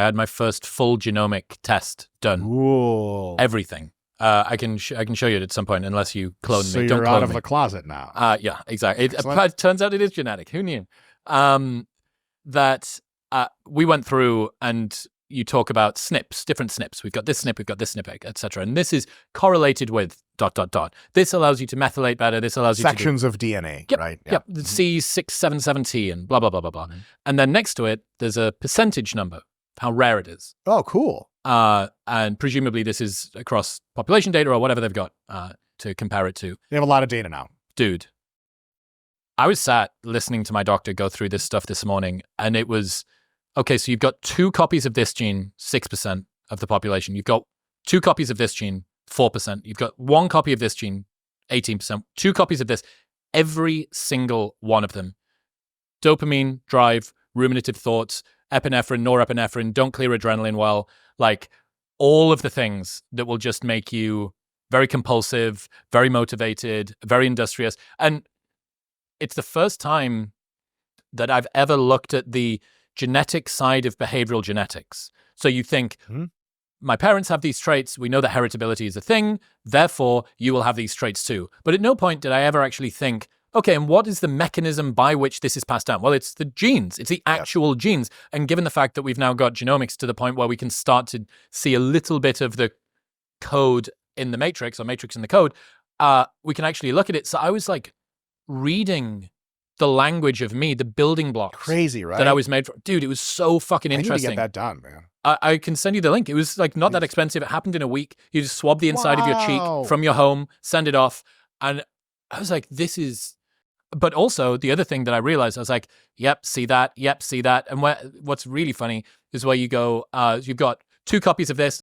I had my first full genomic test done. Whoa. Everything. I can show you it at some point, unless you clone So me. you're Don't out clone of me. the closet now. Yeah, exactly. It Excellent. turns out it is genetic. Who knew? That we went through, and you talk about SNPs, different SNPs. We've got this SNP, we've got this SNP, etc. And this is correlated with ... This allows you to methylate better. This allows you sections of DNA, yep, right? Yep. The C677T and blah, blah, blah, blah, blah. And then next to it, there's a percentage number, how rare it is. Oh, cool. And presumably this is across population data or whatever they've got to compare it to. They have a lot of data now. Dude, I was sat listening to my doctor go through this stuff this morning, and it was, okay, so you've got 2 copies of this gene, 6% of the population. You've got 2 copies of this gene, 4%. You've got 1 copy of this gene, 18%. 2 copies of this. Every single one of them. Dopamine, drive, ruminative thoughts, epinephrine, norepinephrine, don't clear adrenaline well, like all of the things that will just make you very compulsive, very motivated, very industrious. And it's the first time that I've ever looked at the genetic side of behavioral genetics. So you think, my parents have these traits, we know that heritability is a thing, therefore you will have these traits too. But at no point did I ever actually think, okay, and what is the mechanism by which this is passed down? Well, it's the genes. It's the actual genes. And given the fact that we've now got genomics to the point where we can start to see a little bit of the code in the matrix, or matrix in the code, we can actually look at it. So I was like reading the language of me, the building blocks. Crazy, right? That I was made for. Dude, it was so fucking interesting. I need to get that done, man. I can send you the link. It was like not that expensive. It happened in a week. You just swab the inside of your cheek from your home, send it off. And I was like, this is... But also, the other thing that I realized, I was like, yep, see that. And what's really funny is where you go, you've got 2 copies of this,